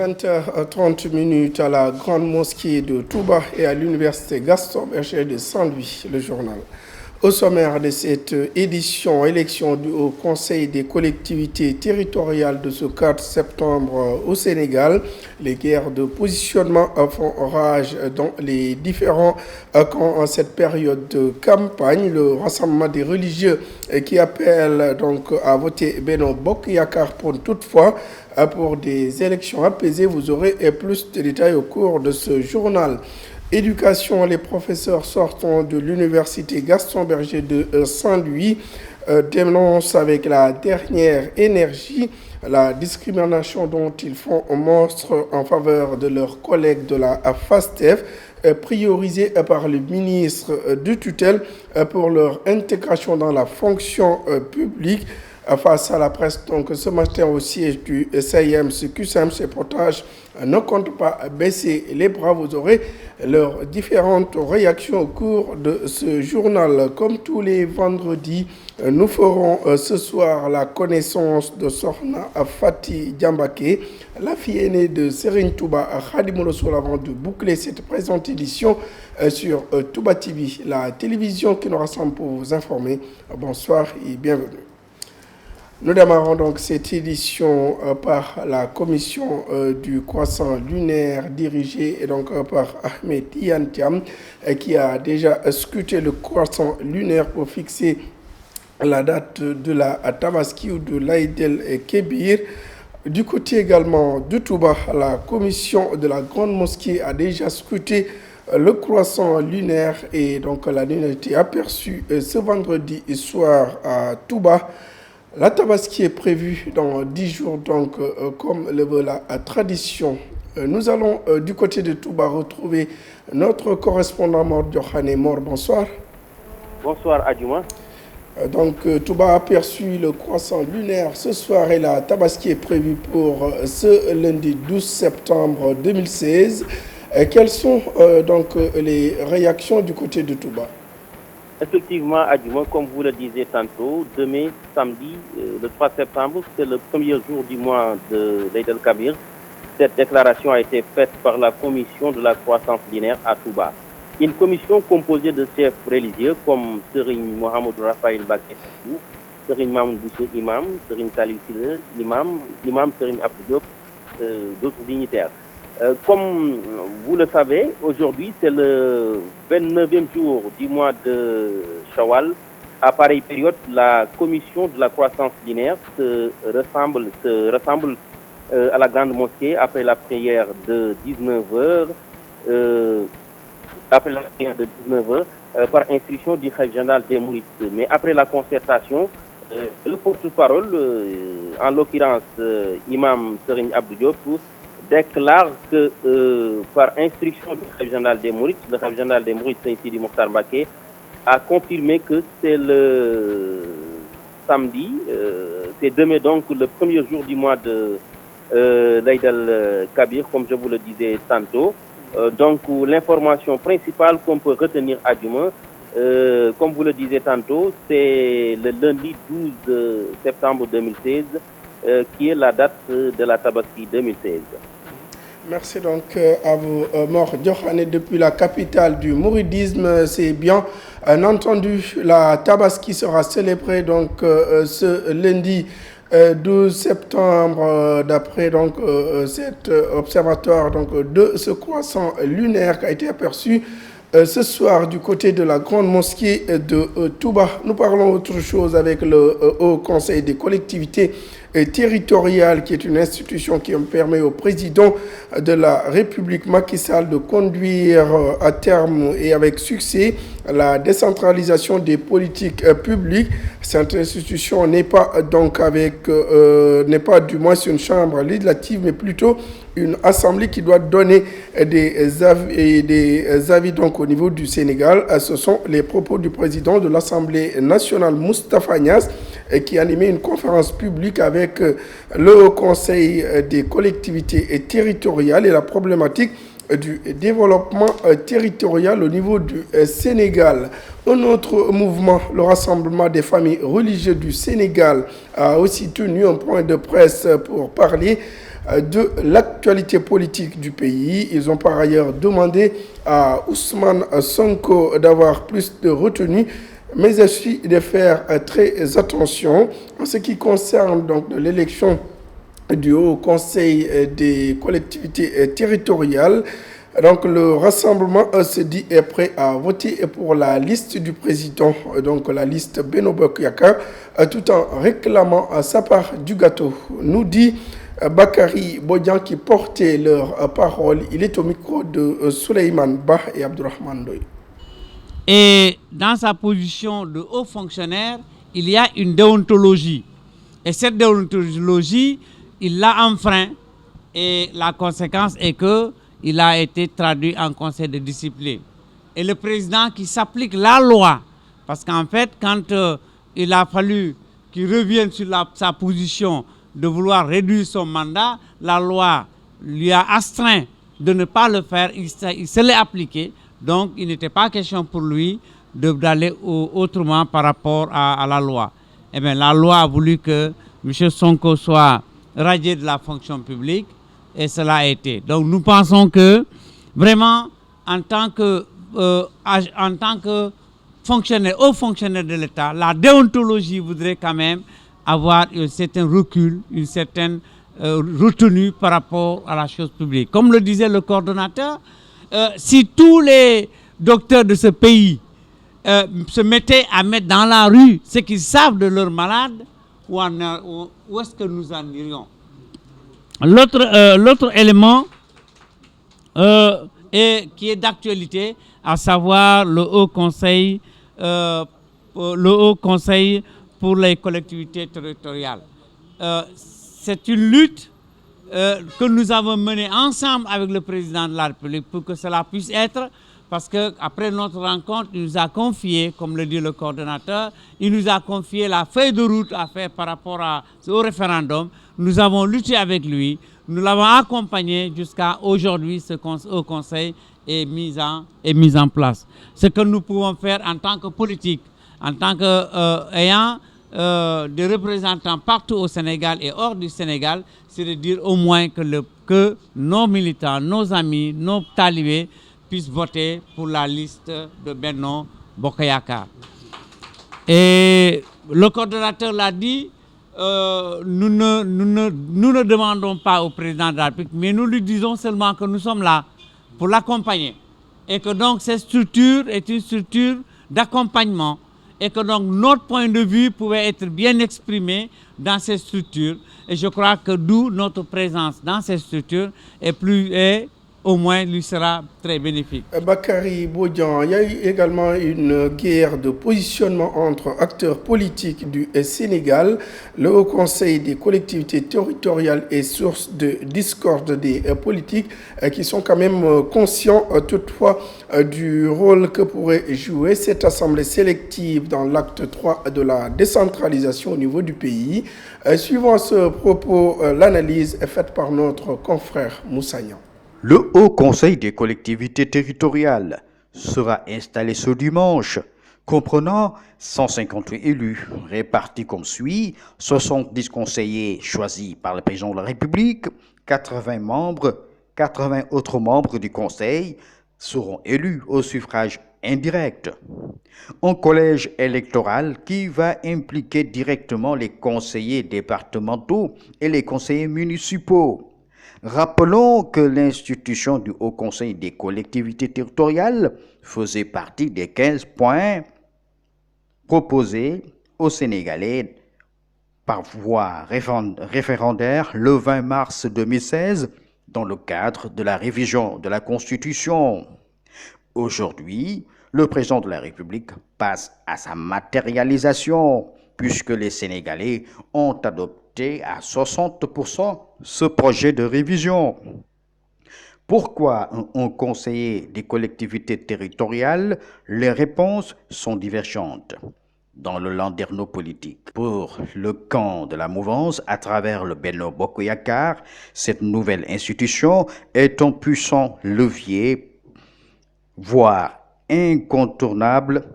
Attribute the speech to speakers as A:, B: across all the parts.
A: 20h30 à la Grande Mosquée de Touba et à l'Université Gaston Berger de Saint-Louis, le journal. Au sommaire de cette édition, élection du Haut Conseil des collectivités territoriales de ce 4 septembre au Sénégal, les guerres de positionnement font rage dans les différents camps en cette période de campagne. Le rassemblement des religieux qui appelle donc à voter Benno Bokk Yakaar pour toutefois pour des élections apaisées. Vous aurez plus de détails au cours de ce journal. Éducation, les professeurs sortant de l'université Gaston Berger de Saint-Louis dénoncent avec la dernière énergie la discrimination dont ils font monstre en faveur de leurs collègues de la FASTEF, priorisés par le ministre du tutelle pour leur intégration dans la fonction publique. Face à la presse, donc ce matin au siège du CUSEMS, ces portages ne comptent pas baisser les bras. Vous aurez leurs différentes réactions au cours de ce journal. Comme tous les vendredis, nous ferons ce soir la connaissance de Sokhna Fati Diambake, la fille aînée de Serigne Touba Khadimou Rassoul, avant de boucler cette présente édition sur Touba TV, la télévision qui nous rassemble pour vous informer. Bonsoir et bienvenue. Nous démarrons donc cette édition par la commission du croissant lunaire dirigée donc par Ahmed Tidiane Thiam qui a déjà scruté le croissant lunaire pour fixer la date de la Tabaski ou de l'Aïd el-Kébir. Du côté également de Touba, la commission de la Grande Mosquée a déjà scruté le croissant lunaire et donc la lune a été aperçue ce vendredi soir à Touba. La Tabaski est prévue dans 10 jours, donc comme le veut la tradition. Nous allons du côté de Touba retrouver notre correspondant Mor Diokhane. Mor, bonsoir.
B: Bonsoir Adjouma.
A: Donc Touba a aperçu le croissant lunaire ce soir et la Tabaski est prévue pour ce lundi 12 septembre 2016. Quelles sont donc les réactions du côté de Touba?
B: Effectivement, Adjouma, comme vous le disiez tantôt, demain, samedi, le 3 septembre, c'est le premier jour du mois de l'Aïd el-Kabir. Cette déclaration a été faite par la commission de la croissance lunaire à Touba. Une commission composée de chefs religieux comme Serigne Mohamedou Raphaël Mbacké, Serigne Mamoun Bousso imam, Serigne Saliou Sylla imam Serigne Abdou Diop, d'autres dignitaires. Comme vous le savez, aujourd'hui c'est le 29e jour du mois de Shawwal. À pareille période, la commission de la croissance lunaire se rassemble à la Grande Mosquée après la prière de 19h. Par instruction du chef général des Mourides. Mais après la concertation, le porte-parole, en l'occurrence imam Serigne Abdou Diop, déclare que par instruction du chef général des Mourides, le chef général des Mourides, Serigne Sidi Mokhtar Mbacké, a confirmé que c'est le samedi, c'est demain donc le premier jour du mois de l'Aïd el-Kabir, comme je vous le disais tantôt. Donc l'information principale qu'on peut retenir à Djuma, comme vous le disiez tantôt, c'est le lundi 12 septembre 2016 qui est la date de la Tabaski 2016.
A: Merci donc à vous, Mor Diokhane, depuis la capitale du mouridisme. C'est bien entendu, la Tabaski sera célébrée donc ce lundi 12 septembre, d'après donc cet observatoire donc de ce croissant lunaire qui a été aperçu ce soir du côté de la Grande Mosquée de Touba. Nous parlons autre chose avec le Haut Conseil des collectivités territoriales, qui est une institution qui permet au président de la République Macky Sall de conduire à terme et avec succès la décentralisation des politiques publiques. Cette institution n'est pas donc n'est pas du moins une chambre législative, mais plutôt une assemblée qui doit donner des avis donc au niveau du Sénégal. Ce sont les propos du président de l'Assemblée nationale, Moustapha Niasse, qui a animé une conférence publique avec le Haut Conseil des collectivités territoriales et la problématique du développement territorial au niveau du Sénégal. Un autre mouvement, le Rassemblement des familles religieuses du Sénégal, a aussi tenu un point de presse pour parler de l'actualité politique du pays. Ils ont par ailleurs demandé à Ousmane Sonko d'avoir plus de retenue, mais aussi de faire très attention en ce qui concerne donc l'élection du Haut Conseil des collectivités territoriales. Donc le rassemblement se dit est prêt à voter pour la liste du président, donc la liste Benno Bokk Yakaar, tout en réclamant sa part du gâteau. Nous dit Bakary Bodian qui portait leur parole. Il est au micro de Souleymane Ba et Abdourahmane Ndoye.
C: Et dans sa position de haut fonctionnaire, il y a une déontologie. Et cette déontologie, il l'a enfreint. Et la conséquence est qu'il a été traduit en conseil de discipline. Et le président qui s'applique la loi, parce qu'en fait, quand il a fallu qu'il revienne sur sa position de vouloir réduire son mandat, la loi lui a astreint de ne pas le faire, il se l'est appliqué. Donc, il n'était pas question pour lui d'aller autrement par rapport à la loi. Eh bien, la loi a voulu que M. Sonko soit radié de la fonction publique et cela a été. Donc, nous pensons que vraiment, en tant que fonctionnaire, haut fonctionnaire de l'État, la déontologie voudrait quand même avoir un certain recul, une certaine retenue par rapport à la chose publique. Comme le disait le coordonnateur, si tous les docteurs de ce pays se mettaient à mettre dans la rue ce qu'ils savent de leurs malades, où est-ce que nous en irions? L'autre élément qui est d'actualité, à savoir le Haut Conseil pour les collectivités territoriales. C'est une lutte que nous avons menée ensemble avec le président de la République pour que cela puisse être, parce qu'après notre rencontre, il nous a confié, comme le dit le coordonnateur, il nous a confié la feuille de route à faire par rapport au référendum. Nous avons lutté avec lui, nous l'avons accompagné jusqu'à aujourd'hui, ce Haut Conseil est mis en place. Ce que nous pouvons faire en tant que politique, en tant qu'ayant des représentants partout au Sénégal et hors du Sénégal, c'est de dire au moins que nos militants, nos amis, nos talibés puissent voter pour la liste de Benno Bokk Yakaar. Et le coordonnateur l'a dit, nous ne demandons pas au président de la République, mais nous lui disons seulement que nous sommes là pour l'accompagner. Et que donc cette structure est une structure d'accompagnement. Et que donc notre point de vue pouvait être bien exprimé dans ces structures. Et je crois que d'où notre présence dans ces structures et au moins lui sera très bénéfique.
A: Bakary Bodian, il y a eu également une guerre de positionnement entre acteurs politiques du Sénégal. Le Haut Conseil des collectivités territoriales est source de discorde des politiques qui sont quand même conscients toutefois du rôle que pourrait jouer cette assemblée sélective dans l'acte 3 de la décentralisation au niveau du pays. Suivant ce propos, l'analyse est faite par notre confrère Moussaïan.
D: Le Haut Conseil des collectivités territoriales sera installé ce dimanche, comprenant 158 élus répartis comme suit: 70 conseillers choisis par le président de la République, 80 autres membres du Conseil seront élus au suffrage indirect. Un collège électoral qui va impliquer directement les conseillers départementaux et les conseillers municipaux. Rappelons que l'institution du Haut Conseil des collectivités territoriales faisait partie des 15 points proposés aux Sénégalais par voie référendaire le 20 mars 2016 dans le cadre de la révision de la Constitution. Aujourd'hui, le président de la République passe à sa matérialisation puisque les Sénégalais ont adopté à 60% ce projet de révision. Pourquoi un conseiller des collectivités territoriales? Les réponses sont divergentes dans le landerneau politique. Pour le camp de la mouvance, à travers le Benno Bokk Yakaar, cette nouvelle institution est un puissant levier, voire incontournable,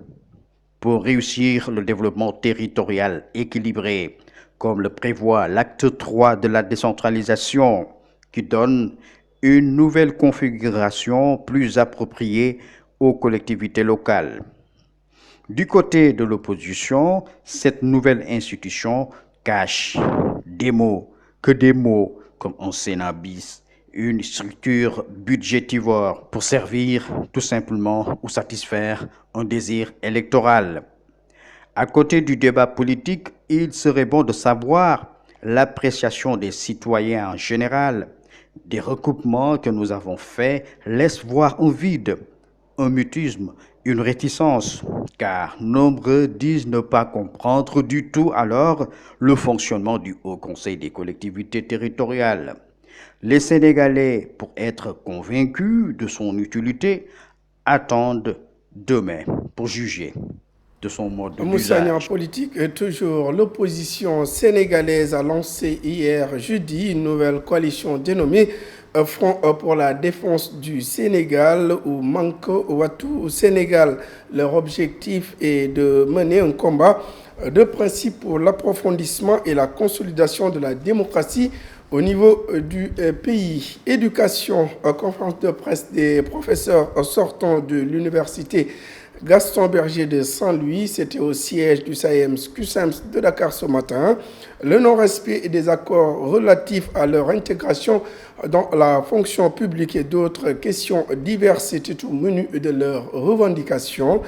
D: pour réussir le développement territorial équilibré, comme le prévoit l'acte 3 de la décentralisation. qui donne une nouvelle configuration plus appropriée aux collectivités locales. Du côté de l'opposition, cette nouvelle institution cache des mots comme un Sénat bis, une structure budgétivore pour servir tout simplement ou satisfaire un désir électoral. À côté du débat politique, il serait bon de savoir l'appréciation des citoyens en général. Des recoupements que nous avons faits laissent voir un vide, un mutisme, une réticence, car nombreux disent ne pas comprendre du tout alors le fonctionnement du Haut Conseil des collectivités territoriales. Les Sénégalais, pour être convaincus de son utilité, attendent demain pour juger de son mode d'usage.
A: Moussani, en politique, toujours, l'opposition sénégalaise a lancé hier jeudi une nouvelle coalition dénommée Front pour la défense du Sénégal ou Manko Watou au Sénégal. Leur objectif est de mener un combat de principe pour l'approfondissement et la consolidation de la démocratie au niveau du pays. Éducation, conférence de presse des professeurs sortants de l'université Gaston Berger de Saint-Louis, c'était au siège du SAEMS-CUSEMS de Dakar ce matin. Le non-respect des accords relatifs à leur intégration dans la fonction publique et d'autres questions diverses étaient au menu de leurs revendications.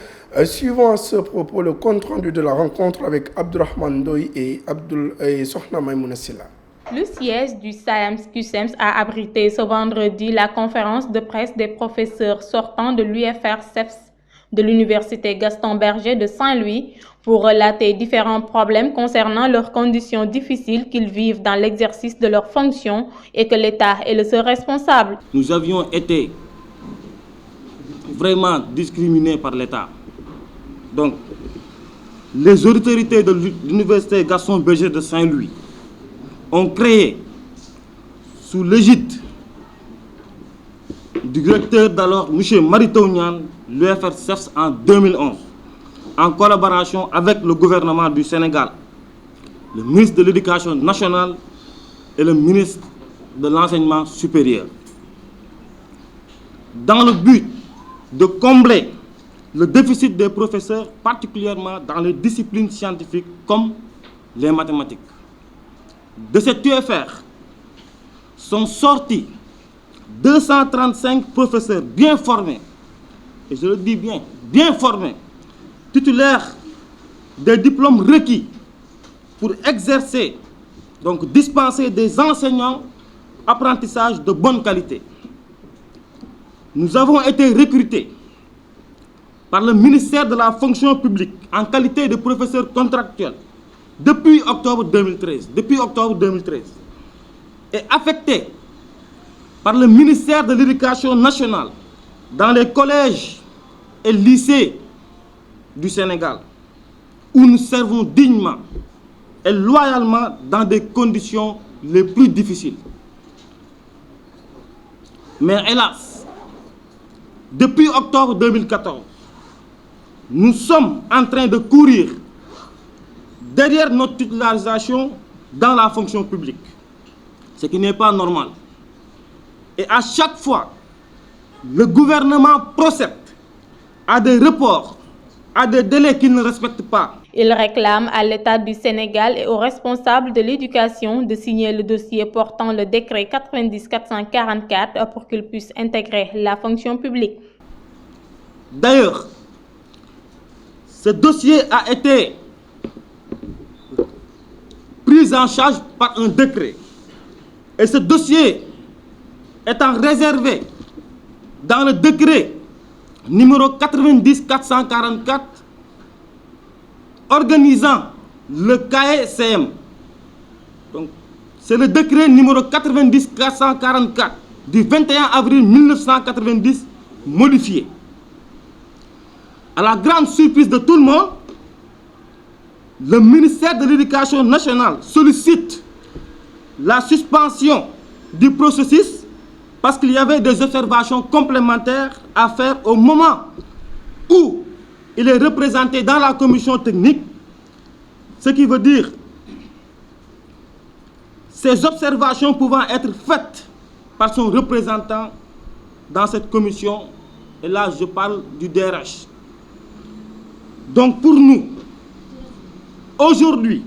A: Suivant à ce propos, le compte-rendu de la rencontre avec Abdourahmane Ndoye et Sokhna Maïmouna Sylla.
E: Le siège du SAEMS-CUSEMS a abrité ce vendredi la conférence de presse des professeurs sortants de l'UFR-CEFS de l'université Gaston Berger de Saint-Louis pour relater différents problèmes concernant leurs conditions difficiles qu'ils vivent dans l'exercice de leurs fonctions et que l'État est le seul responsable.
F: Nous avions été vraiment discriminés par l'État. Donc, les autorités de l'université Gaston Berger de Saint-Louis ont créé, sous l'égide du directeur d'alors, M. Marito Niane, l'UFR-CEFS en 2011, en collaboration avec le gouvernement du Sénégal, le ministre de l'Éducation nationale et le ministre de l'Enseignement supérieur. Dans le but de combler le déficit des professeurs, particulièrement dans les disciplines scientifiques comme les mathématiques. De cette UFR sont sortis 235 professeurs bien formés, et je le dis bien formés, titulaires des diplômes requis pour exercer, donc dispenser des enseignants apprentissage de bonne qualité. Nous avons été recrutés par le ministère de la fonction publique en qualité de professeur contractuel depuis octobre 2013, et affectés par le ministère de l'Éducation nationale dans les collèges et lycées du Sénégal, où nous servons dignement et loyalement dans des conditions les plus difficiles. Mais hélas, depuis octobre 2014, nous sommes en train de courir derrière notre titularisation dans la fonction publique, ce qui n'est pas normal. Et à chaque fois, le gouvernement procède à des reports, à des délais qu'il ne respecte pas.
E: Il réclame à l'État du Sénégal et aux responsables de l'éducation de signer le dossier portant le décret 90-444 pour qu'ils puissent intégrer la fonction publique.
F: D'ailleurs, ce dossier a été pris en charge par un décret. Et ce dossier étant réservé dans le décret numéro 90-444 organisant le CAE-CM. Donc, c'est le décret numéro 90-444 du 21 avril 1990 modifié. À la grande surprise de tout le monde, le ministère de l'Éducation nationale sollicite la suspension du processus parce qu'il y avait des observations complémentaires à faire au moment où il est représenté dans la commission technique, ce qui veut dire ces observations pouvant être faites par son représentant dans cette commission, et là je parle du DRH. Donc pour nous, aujourd'hui,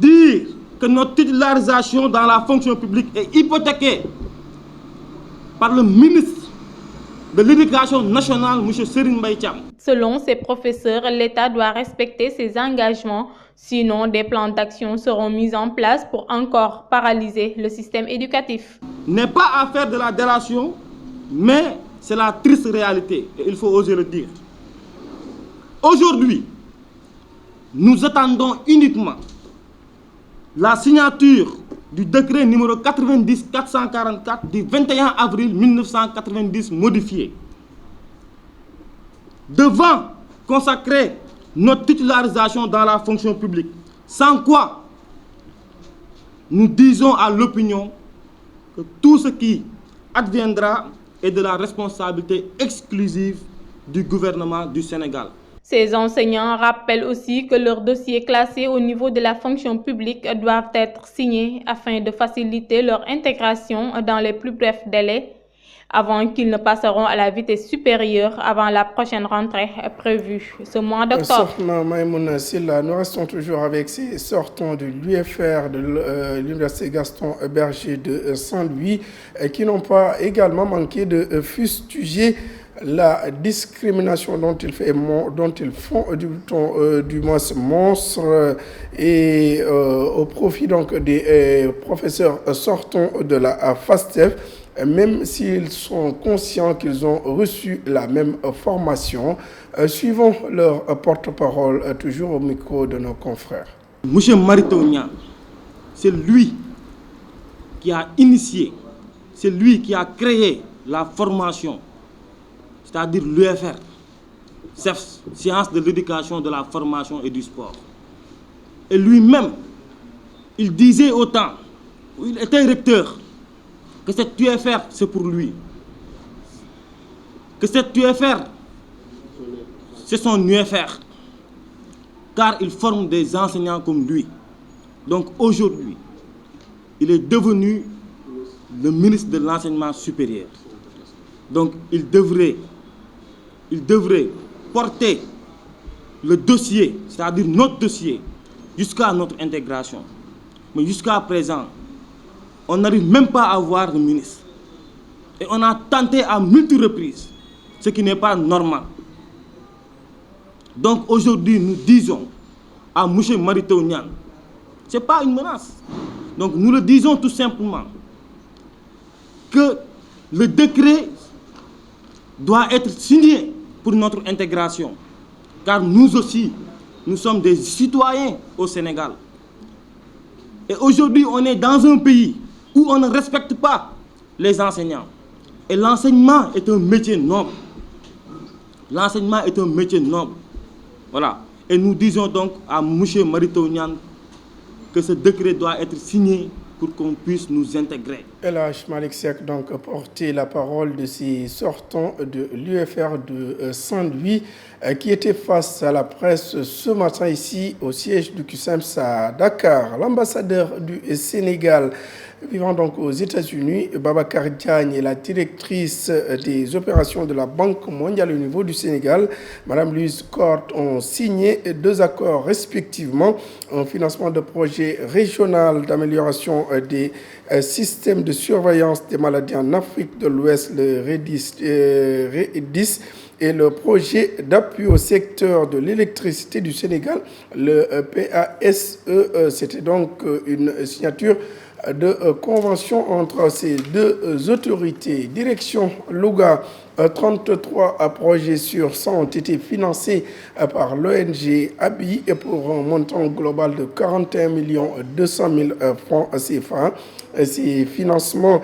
F: dire que notre titularisation dans la fonction publique est hypothéquée par le ministre de l'Éducation nationale, M. Serigne Mbaye Thiam.
E: Selon ces professeurs, l'État doit respecter ses engagements, sinon des plans d'action seront mis en place pour encore paralyser le système éducatif.
F: N'est pas à faire de la délation, mais c'est la triste réalité, et il faut oser le dire. Aujourd'hui, nous attendons uniquement la signature du décret numéro 90-444 du 21 avril 1990 modifié, devant consacrer notre titularisation dans la fonction publique, sans quoi nous disons à l'opinion que tout ce qui adviendra est de la responsabilité exclusive du gouvernement du Sénégal.
E: Ces enseignants rappellent aussi que leurs dossiers classés au niveau de la fonction publique doivent être signés afin de faciliter leur intégration dans les plus brefs délais, avant qu'ils ne passeront à la vitesse supérieure avant la prochaine rentrée prévue ce mois d'octobre.
A: Nous restons toujours avec ces sortants de l'UFR, de l'Université Gaston Berger de Saint-Louis, qui n'ont pas également manqué de fustiger la discrimination dont ils font du moins monstre et au profit donc des professeurs sortants de la FASTEF, même s'ils sont conscients qu'ils ont reçu la même formation. Suivons leur porte-parole toujours au micro de nos confrères.
F: Monsieur Mary Teuw Niane, c'est lui qui a initié, c'est lui qui a créé la formation, c'est-à-dire l'UFR, Sciences de l'éducation, de la formation et du sport. Et lui-même, il disait autant, il était recteur, que cette UFR, c'est pour lui. Que cette UFR, c'est son UFR. Car il forme des enseignants comme lui. Donc aujourd'hui, il est devenu le ministre de l'enseignement supérieur. Donc il devrait porter le dossier, c'est-à-dire notre dossier, jusqu'à notre intégration. Mais jusqu'à présent, on n'arrive même pas à voir le ministre. Et on a tenté à multiples reprises, ce qui n'est pas normal. Donc aujourd'hui, nous disons à M. Mary Teuw Niane, ce n'est pas une menace. Donc nous le disons tout simplement que le décret doit être signé pour notre intégration. Car nous aussi, nous sommes des citoyens au Sénégal. Et aujourd'hui, on est dans un pays où on ne respecte pas les enseignants. Et l'enseignement est un métier noble. L'enseignement est un métier noble. Voilà. Et nous disons donc à M. Mary Teuw Niane que ce décret doit être signé pour qu'on puisse nous intégrer.
A: El-Hadj Malick Seck donc porté la parole de ces sortants de l'UFR de Saint-Louis qui étaient face à la presse ce matin ici au siège du CUSEMS à Dakar. L'ambassadeur du Sénégal vivant donc aux États-Unis, Babacar Diagne, et la directrice des opérations de la Banque mondiale au niveau du Sénégal, Madame Louise Corte, ont signé 2 accords respectivement, un financement de projet régional d'amélioration des systèmes de surveillance des maladies en Afrique de l'Ouest, le REDIS, et le projet d'appui au secteur de l'électricité du Sénégal, le PASE. C'était donc une signature de convention entre ces 2 autorités. Direction Louga, 33 projets sur 100 ont été financés par l'ONG ABI et pour un montant global de 41 200 000 francs CFA. Ces financements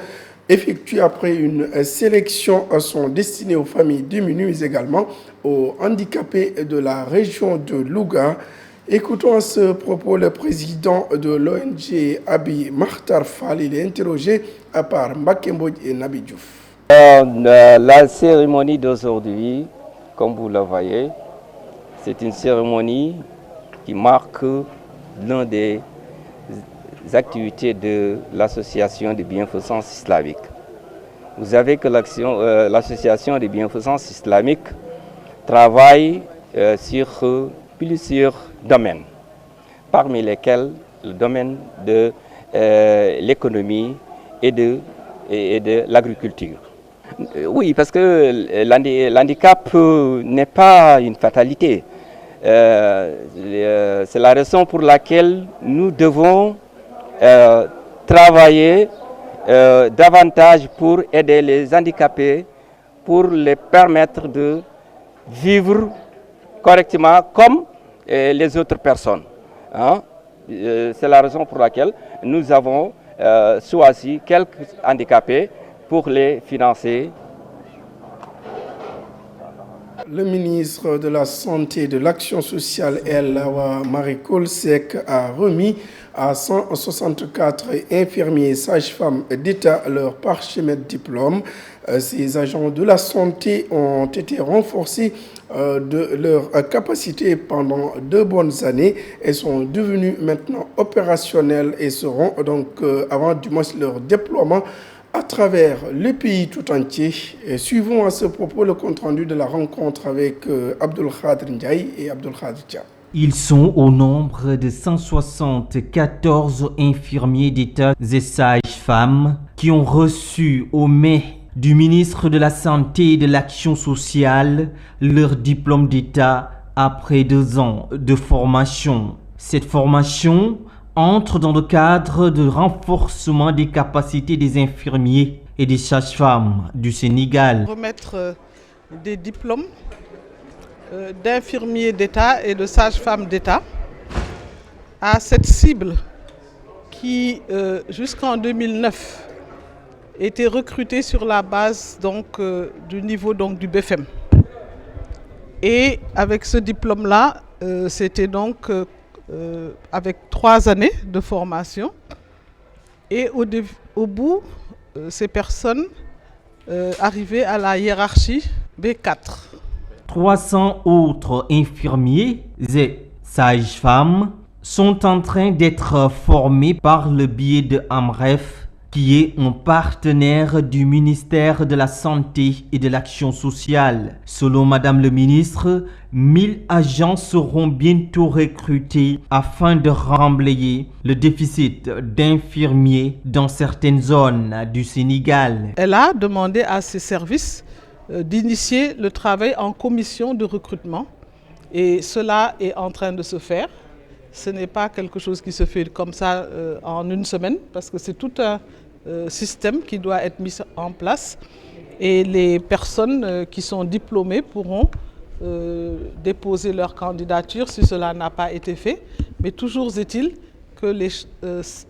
A: effectués après une sélection sont destinés aux familles démunies, mais également aux handicapés de la région de Louga. Écoutons à ce propos le président de l'ONG ABI, Makhtar Fall. Il est interrogé par Mbacké Mbodj et Nabi Diouf.
G: La cérémonie d'aujourd'hui, comme vous le voyez, c'est une cérémonie qui marque l'une des activités de l'association de bienfaisance islamique. vous savez que l'association des bienfaisances islamiques travaille sur plusieurs domaines, parmi lesquels le domaine de l'économie et de l'agriculture. Oui, parce que l'handicap n'est pas une fatalité. C'est la raison pour laquelle nous devons travailler davantage pour aider les handicapés, pour les permettre de vivre correctement comme les autres personnes. Hein? C'est la raison pour laquelle nous avons choisi quelques handicapés pour les financer.
A: Le ministre de la Santé et de l'Action sociale, El Awa Marie Coll Seck, a remis à 164 infirmiers et sages-femmes d'État leur parchemin de diplôme. Ces agents de la santé ont été renforcés de leur capacité pendant 2 bonnes années et sont devenus maintenant opérationnels et seront donc, avant du moins leur déploiement, à travers le pays tout entier. Et suivons à ce propos le compte-rendu de la rencontre avec Abdul Khadir Ndiaye et Abdul Khadir Dia.
H: Ils sont au nombre de 174 infirmiers d'État et sages-femmes qui ont reçu au mai du ministre de la Santé et de l'Action sociale leur diplôme d'État après 2 ans de formation. Cette formation entre dans le cadre de renforcement des capacités des infirmiers et des sages-femmes du Sénégal.
I: Remettre des diplômes d'infirmiers d'État et de sages-femmes d'État à cette cible qui, jusqu'en 2009, était recrutée sur la base donc, du niveau donc, du BFM. Et avec ce diplôme-là, c'était donc avec 3 années de formation. Et au bout, ces personnes arrivaient à la hiérarchie B4.
H: 300 autres infirmiers et sages-femmes sont en train d'être formés par le biais de AMREF, qui est un partenaire du ministère de la Santé et de l'Action sociale. Selon Madame le ministre, 1000 agents seront bientôt recrutés afin de remblayer le déficit d'infirmiers dans certaines zones du Sénégal.
I: Elle a demandé à ses services d'initier le travail en commission de recrutement et cela est en train de se faire. Ce n'est pas quelque chose qui se fait comme ça en une semaine parce que c'est tout un système qui doit être mis en place et les personnes qui sont diplômées pourront déposer leur candidature si cela n'a pas été fait. Mais toujours est-il que les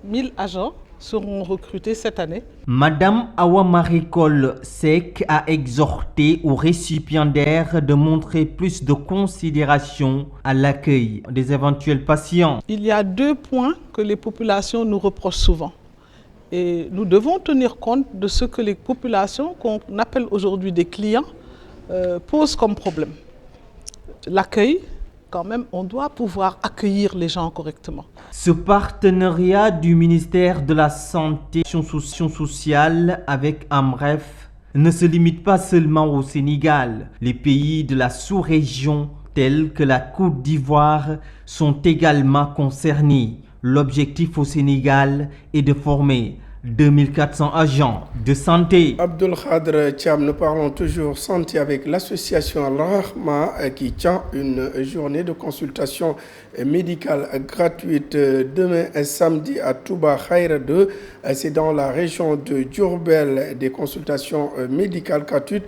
I: 1000 agents seront recrutés cette année.
H: Madame Awa Marie Coll Seck a exhorté aux récipiendaires de montrer plus de considération à l'accueil des éventuels patients.
I: Il y a 2 points que les populations nous reprochent souvent. Et nous devons tenir compte de ce que les populations, qu'on appelle aujourd'hui des clients, posent comme problème. L'accueil, quand même, on doit pouvoir accueillir les gens correctement.
H: Ce partenariat du ministère de la Santé et de l'Action sociale avec AMREF ne se limite pas seulement au Sénégal. Les pays de la sous-région tels que la Côte d'Ivoire sont également concernés. L'objectif au Sénégal est de former 2400 agents de santé.
A: Abdul Khadir Thiam, nous parlons toujours santé avec l'association Al-Rahma qui tient une journée de consultation médicale gratuite demain samedi à Touba Khaïra 2. C'est dans la région de Diourbel, des consultations médicales gratuites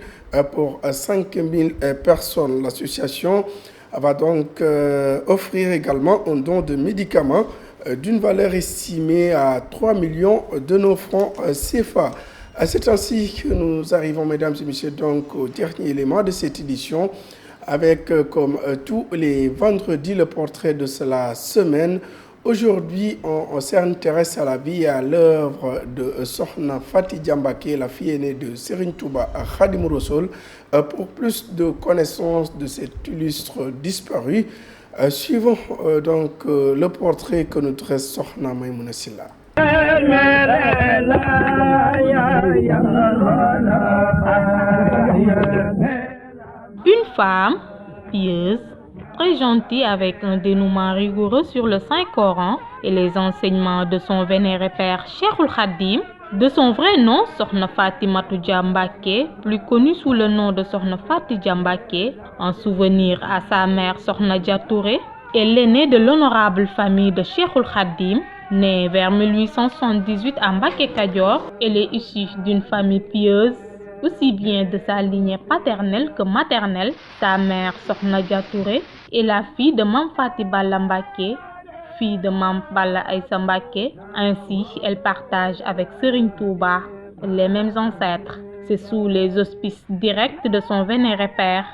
A: pour 5000 personnes. L'association va donc offrir également un don de médicaments d'une valeur estimée à 3 millions de nos francs CFA. C'est ainsi que nous arrivons, mesdames et messieurs, donc au dernier élément de cette édition, avec comme tous les vendredis le portrait de la semaine. Aujourd'hui, on s'intéresse à la vie et à l'œuvre de Sokhna Fati Diambake, la fille aînée de Serigne Touba Khadim Rassoul. Pour plus de connaissances de cet illustre disparu, suivons donc le portrait que nous dresse Sokhna Maïmouna Silla.
E: Une femme pieuse, très gentille avec un dénouement rigoureux sur le Saint-Coran et les enseignements de son vénéré père Cheikhul Khadim. De son vrai nom, Sokhna Fatimatou Dia Mbacké, plus connue sous le nom de Sokhna Fati Dia Mbacké, en souvenir à sa mère Sokhna Dia Touré, est l'aînée de l'honorable famille de Cheikhul Khadim. Née vers 1878 à Mbacké Kadior, elle est issue d'une famille pieuse, aussi bien de sa lignée paternelle que maternelle. Sa mère Sokhna Dia Touré est la fille de Mame Fati Balla Mbacké, fille de Mame Balla Aïssa Mbacké. Ainsi, elle partage avec Serigne Touba les mêmes ancêtres. C'est sous les auspices directs de son vénéré père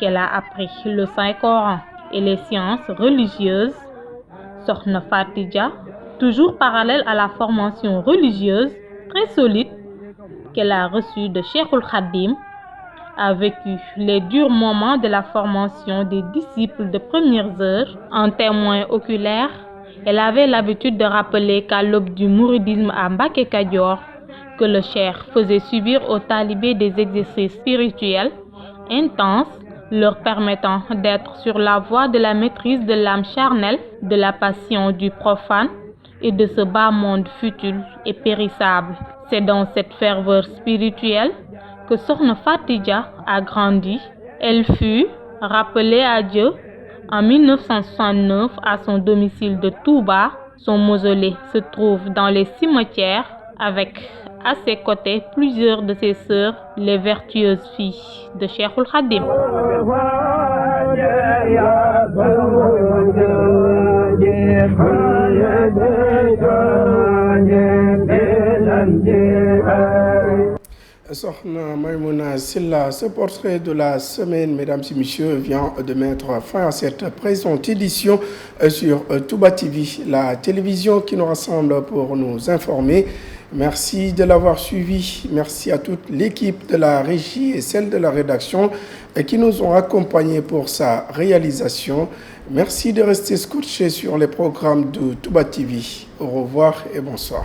E: qu'elle a appris le Saint-Coran et les sciences religieuses. Sokhna Fati Dia, toujours parallèle à la formation religieuse très solide qu'elle a reçue de Cheikhul Khadim, a vécu les durs moments de la formation des disciples de premières heures. En témoin oculaire, elle avait l'habitude de rappeler qu'à l'aube du mouridisme à Mbacké Kadior, que le cheikh faisait subir aux talibés des exercices spirituels intenses, leur permettant d'être sur la voie de la maîtrise de l'âme charnelle, de la passion du profane et de ce bas monde futile et périssable. C'est dans cette ferveur spirituelle que Sokhna Fati Dia a grandi. Elle fut rappelée à Dieu en 1969 à son domicile de Touba. Son mausolée se trouve dans les cimetières avec à ses côtés plusieurs de ses sœurs, les vertueuses filles de Cheikhul Khadim.
A: Sokhna Maïmouna Sylla, ce portrait de la semaine, mesdames et messieurs, vient de mettre fin à cette présente édition sur Touba TV, la télévision qui nous rassemble pour nous informer. Merci de l'avoir suivi. Merci à toute l'équipe de la régie et celle de la rédaction qui nous ont accompagnés pour sa réalisation. Merci de rester scotchés sur les programmes de Touba TV. Au revoir et bonsoir.